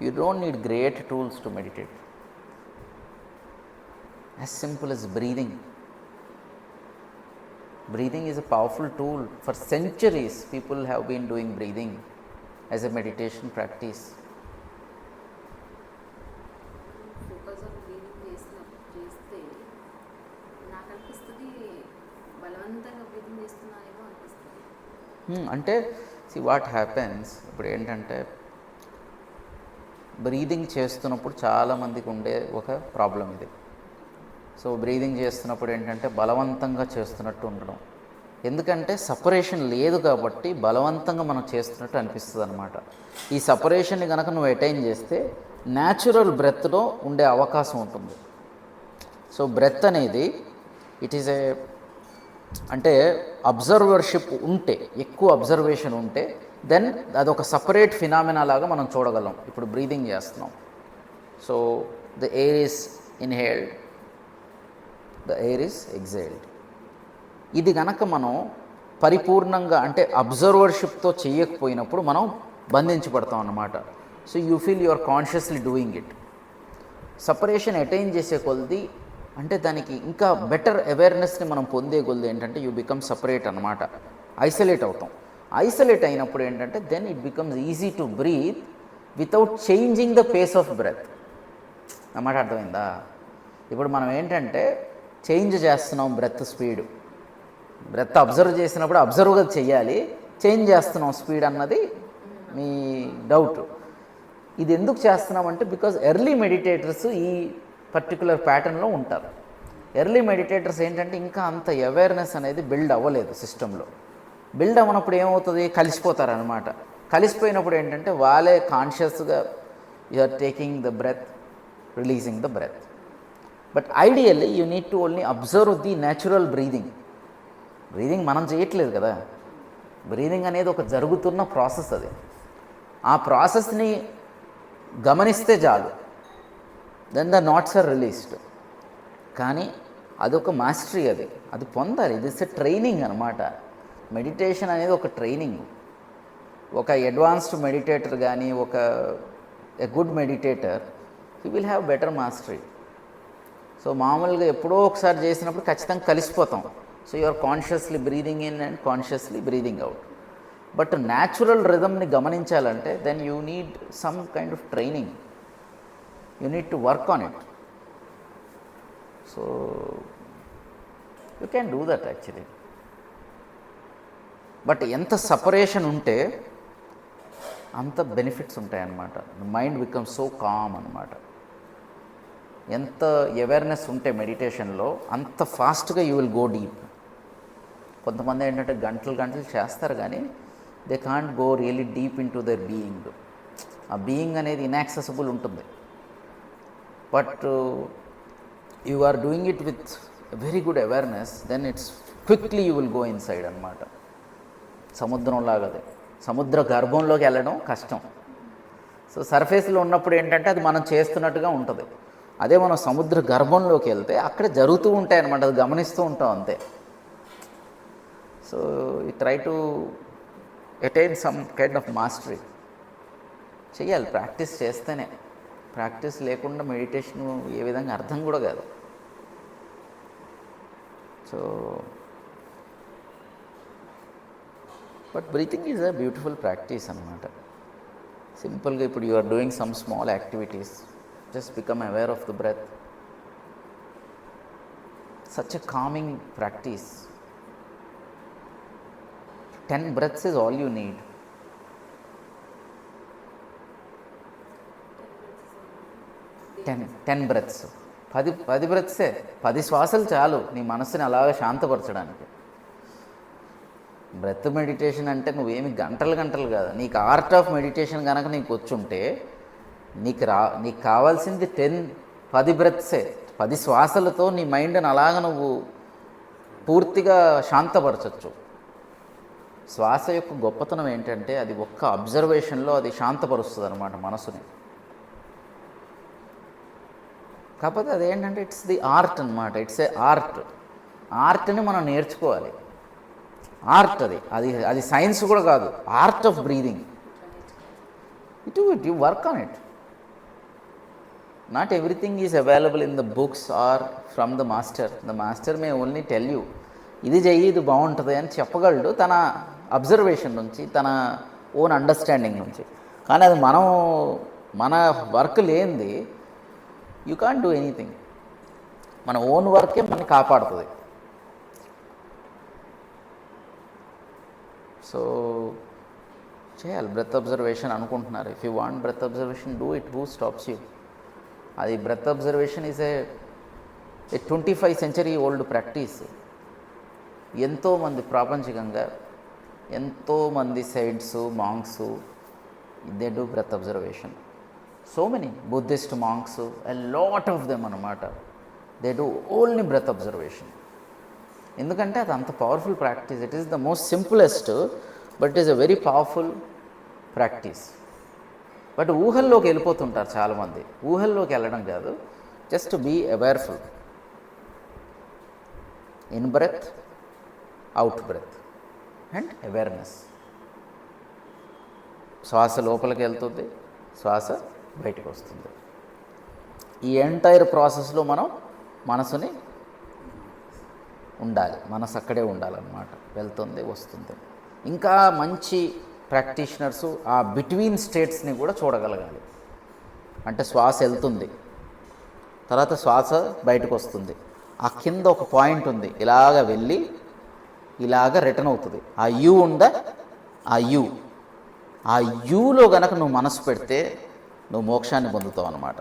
You don't need great tools to meditate. As simple as breathing. Breathing is a powerful tool. For centuries, people have been doing breathing as a meditation practice. Focus on breathing చేస్తే నాకు అనిపిస్తుంది బలవంతంగా breathing చేస్తున్నానేమో అనిపిస్తుంది. అంటే see what happens, ఇప్పుడు ఏంటంటే breathing చేస్తున్నప్పుడు చాలామందికి ఉండే ఒక ప్రాబ్లం ఇది. సో బ్రీదింగ్ చేస్తున్నప్పుడు ఏంటంటే బలవంతంగా చేస్తున్నట్టు ఉండడం. ఎందుకంటే సపరేషన్ లేదు కాబట్టి బలవంతంగా మనం చేస్తున్నట్టు అనిపిస్తుంది అనమాట. ఈ సపరేషన్ని కనుక నువ్వు అటైన్ చేస్తే న్యాచురల్ బ్రెత్లో ఉండే అవకాశం ఉంటుంది. సో బ్రెత్ అనేది ఇట్ ఈజ్ ఏ అంటే అబ్జర్వర్షిప్ ఉంటే, ఎక్కువ అబ్జర్వేషన్ ఉంటే దెన్ అదొక సపరేట్ ఫినామినా లాగా మనం చూడగలం. ఇప్పుడు బ్రీదింగ్ చేస్తున్నాం. So the air is inhaled, the air is exiled. ఇది గనక మనం పరిపూర్ణంగా అంటే అబ్జర్వర్షిప్తో చేయకపోయినప్పుడు మనం బంధించబడతాం అన్నమాట. So you feel you are consciously doing it. Separation attain చేసే కొలది అంటే దానికి ఇంకా బెటర్ అవేర్నెస్ని మనం పొందే కొలది ఏంటంటే యూ బికమ్ సపరేట్ అన్నమాట. ఐసోలేట్ అవుతాం. ఐసోలేట్ అయినప్పుడు ఏంటంటే then it becomes easy to breathe without changing the pace of breath. అన్నమాట అర్థమైందా? ఇప్పుడు మనం ఏంటంటే చేంజ్ చేస్తున్నాం బ్రెత్ స్పీడ్. బ్రెత్ అబ్జర్వ్ చేసినప్పుడు అబ్జర్వ్గా చెయ్యాలి, చేంజ్ చేస్తున్నాం స్పీడ్ అన్నది మీ డౌట్. ఇది ఎందుకు చేస్తున్నామంటే బికాజ్ ఎర్లీ మెడిటేటర్స్ ఈ పర్టికులర్ ప్యాటర్న్లో ఉంటారు. ఎర్లీ మెడిటేటర్స్ ఏంటంటే ఇంకా అంత అవేర్నెస్ అనేది బిల్డ్ అవ్వలేదు సిస్టంలో. బిల్డ్ అవ్వనప్పుడు ఏమవుతుంది, కలిసిపోతారనమాట. కలిసిపోయినప్పుడు ఏంటంటే వాళ్ళే కాన్షియస్గా you are taking the breath, releasing the breath. But ideally you need to only observe the natural breathing. Breathing మనం చేయట్లేదు కదా, బ్రీదింగ్ అనేది ఒక జరుగుతున్న ప్రాసెస్. అది ఆ ప్రాసెస్ని గమనిస్తే చాలు, then the knots are released. కానీ అదొక మాస్టరీ, అది పొందాలి. ఇది ఇస్ ఎ ట్రైనింగ్ అనమాట. మెడిటేషన్ అనేది ఒక ట్రైనింగ్. ఒక అడ్వాన్స్డ్ మెడిటేటర్ కానీ ఒక a good meditator he will have better mastery. So మామూలుగా ఎప్పుడో ఒకసారి చేసినప్పుడు ఖచ్చితంగా కలిసిపోతాం. So you are consciously breathing in and consciously breathing out. But natural రిథమ్ని గమనించాలంటే then you need some kind of training. You need to work on it. So you can do that actually. But ఎంత separation ఉంటే అంత benefits ఉంటాయన్నమాట. Mind becomes so calm అనమాట. ఎంత awareness ఉంటే మెడిటేషన్లో అంత ఫాస్ట్గా యూ విల్ గో డీప్. కొంతమంది ఏంటంటే గంటలు గంటలు చేస్తారు కానీ they can't go really deep into their being. ఆ బీయింగ్ అనేది ఇన్యాక్సెసిబుల్ ఉంటుంది. But you are doing it with very good awareness, then it's quickly you will go inside అనమాట. సముద్రంలాగది. సముద్ర గర్భంలోకి వెళ్ళడం కష్టం. సో సర్ఫేస్లో ఉన్నప్పుడు ఏంటంటే అది మనం చేస్తున్నట్టుగా ఉంటుంది. అదే మనం సముద్ర గర్భంలోకి వెళ్తే అక్కడ జరుగుతూ ఉంటాయి అన్నమాట, అది గమనిస్తూ ఉంటాం అంతే. So you try to attain some kind of mastery. చెయ్యాలి, ప్రాక్టీస్ చేస్తేనే. ప్రాక్టీస్ లేకుండా మెడిటేషన్ ఏ విధంగా అర్థం కూడా కాదు. So but breathing is a beautiful practice అన్నమాట. సింపుల్గా ఇప్పుడు you are doing some small activities, just become aware of the breath. Such a calming practice. 10 breaths is all you need. 10 breaths. 10 బ్రెత్సే, 10 శ్వాసలు చాలు నీ మనసుని అలాగా శాంతపరచడానికి. బ్రెత్ మెడిటేషన్ అంటే నువ్వేమి గంటలు కాదు. నీకు ఆర్ట్ ఆఫ్ మెడిటేషన్ కనుక నీకు వచ్చుంటే నీకు కావాల్సింది 10 బ్రెత్సే. 10 శ్వాసలతో నీ మైండ్ని అలాగ నువ్వు పూర్తిగా శాంతపరచచ్చు. శ్వాస యొక్క గొప్పతనం ఏంటంటే అది ఒక్క అబ్జర్వేషన్లో అది శాంతపరుస్తుంది అనమాట మనసుని. కాకపోతే అదేంటంటే ఇట్స్ ది ఆర్ట్ అనమాట. It's a art. ఆర్ట్ని మనం నేర్చుకోవాలి. ఆర్ట్ అది సైన్స్ కూడా కాదు. Art of breathing. You work on it. Not everything is available in the books or from the master. The master may only tell you, ఇది చెయ్యి, ఇది బాగుంటుంది అని చెప్పగలడు తన అబ్జర్వేషన్ నుంచి, తన ఓన్ అండర్స్టాండింగ్ నుంచి. కానీ అది మన వర్క్ లేనిది యూ కాంట్ డూ ఎనీథింగ్. మన ఓన్ వర్కే మనని కాపాడుతుంది. సో చేయాలి బ్రెత్ అబ్జర్వేషన్ అనుకుంటున్నారు. If you want breath observation, do it. Who stops you? అది breath observation is a 25th century old practice. ఎంతోమంది ప్రాపంచికంగా ఎంతోమంది saints, monks, they do breath observation. So many Buddhist monks, a lot of them అనమాట, they do only breath observation. ఎందుకంటే అది అంత powerful practice. It is the most simplest, but it is a very powerful practice. But ఊహల్లోకి వెళ్ళిపోతుంటారు చాలామంది. ఊహల్లోకి వెళ్ళడం కాదు, just be awareful. In breath, out breath and awareness. శ్వాస లోపలికి వెళ్తుంది, శ్వాస బయటకు వస్తుంది. ఈ ఎంటైర్ ప్రాసెస్లో మనం మనసుని ఉండాలి, మనసు అక్కడే ఉండాలన్నమాట. వెళ్తుంది, వస్తుంది. ఇంకా మంచి ప్రాక్టీషనర్స్ ఆ బిట్వీన్ స్టేట్స్ని కూడా చూడగలగాలి. అంటే శ్వాస వెళ్తుంది, తర్వాత శ్వాస బయటకు వస్తుంది, ఆ కింద ఒక పాయింట్ ఉంది, ఇలాగ వెళ్ళి ఇలాగ రిటర్న్ అవుతుంది. ఆ యూ ఉందా, ఆ యూలో గనక నువ్వు మనసు పెడితే నువ్వు మోక్షాన్ని పొందుతావు అన్నమాట.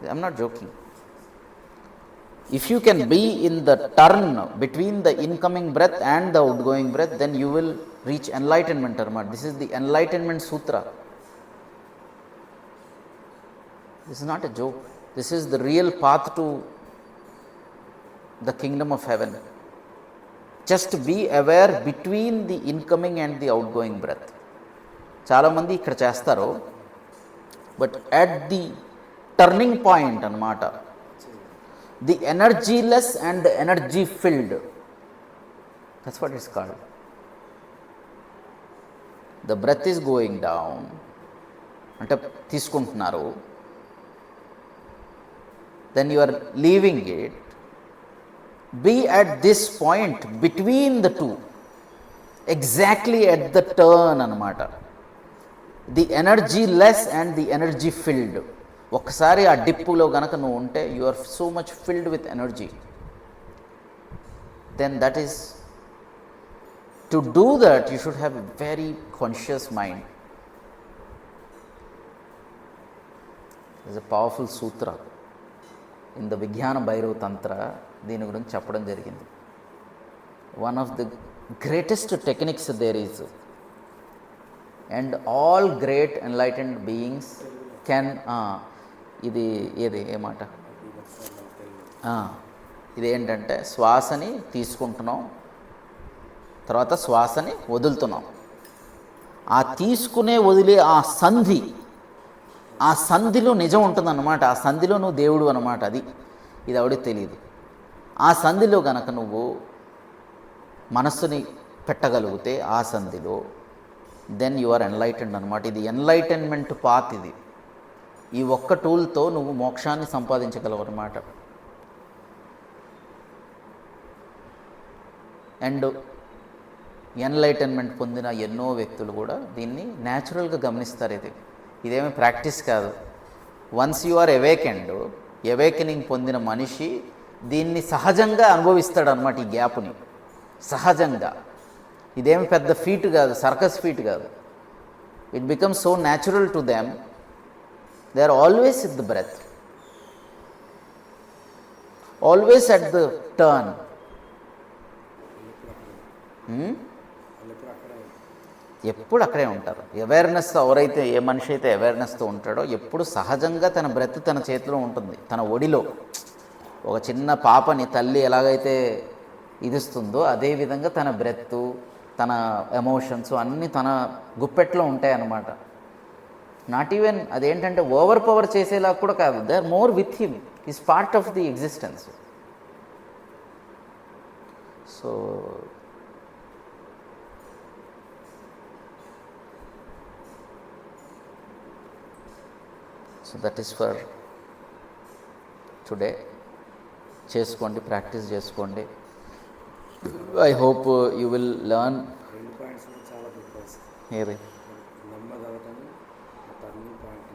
I'm not joking. If you can be in the turn between the incoming breath and the outgoing breath, then you will reach enlightenment. This is the enlightenment sutra. This is not a joke. This is the real path to the kingdom of heaven. Just be aware between the incoming and the outgoing breath. చాలా మంది ఇక్కడ చేస్తారు, but at the turning point అన్నమాట, the energyless and the energy filled, that's what it's called. The breath is going down, అంటే తీసుకుంటున్నారు, then you are leaving it. Be at this point between the two, exactly at the turn అన్నమాట. The energy less and the energy filled. ఒక్కసారి ఆ డిప్పులో గనక నువ్వు ఉంటే, you are so much filled with energy. Then that is, to do that you should have a very conscious mind. Is a powerful sutra in the Vijnana Bhairava Tantra. దీని గురించి చెప్పడం జరిగింది. One of the greatest techniques there is, and all great enlightened beings can, ఇది ఏమాట, ఇదేంటంటే శ్వాసని తీసుకుంటున్నాం, తర్వాత శ్వాసని వదులుతున్నాం. ఆ తీసుకునే వదిలే ఆ సంధిలో నిజం ఉంటుందన్నమాట. ఆ సంధిలో నువ్వు దేవుడు అన్నమాట. ఇది ఎవడికి తెలియదు. ఆ సంధిలో గనక నువ్వు మనస్సుని పెట్టగలిగితే, ఆ సంధిలో, దెన్ యు ఆర్ ఎన్లైటెండ్ అనమాట. ఇది ఎన్లైటన్మెంట్ పాత్. ఇది ఈ ఒక్క టూల్తో నువ్వు మోక్షాన్ని సంపాదించగలవు అన్నమాట. అండ్ ఎన్లైటన్మెంట్ పొందిన ఎన్నో వ్యక్తులు కూడా దీన్ని న్యాచురల్గా గమనిస్తారు. ఇదేమీ ప్రాక్టీస్ కాదు. వన్స్ యు ఆర్ అవేకెనింగ్ పొందిన మనిషి దీన్ని సహజంగా అనుభవిస్తాడు అన్నమాట. ఈ గ్యాప్ని సహజంగా. ఇదేమి పెద్ద ఫీట్ కాదు, సర్కస్ ఫీట్ కాదు. It becomes so natural to them. They are always it the breath, always at the turn. ఎప్పుడు అక్కడే ఉంటారు. అవేర్నెస్ ఎవరైతే, ఏ మనిషి అయితే అవేర్నెస్తో ఉంటాడో, ఎప్పుడు సహజంగా తన బ్రెత్ తన చేతిలో ఉంటుంది, తన ఒడిలో. ఒక చిన్న పాపని తల్లి ఎలాగైతే ఇదిస్తుందో, అదేవిధంగా తన బ్రెత్, తన ఎమోషన్స్ అన్నీ తన గుప్పెట్లో ఉంటాయి అన్నమాట. నాట్ ఈవెన్ అదేంటంటే ఓవర్ పవర్ చేసేలా కూడా కాదు. They are more with him, is part of the existence. So so that is for today. చేసుకోండి, ప్రాక్టీస్ చేసుకోండి. I hope you will learn. 2 points చాలా చెప్పారు సార్. ఏది నెమ్మది అవటం టర్నింగ్ పాయింట్.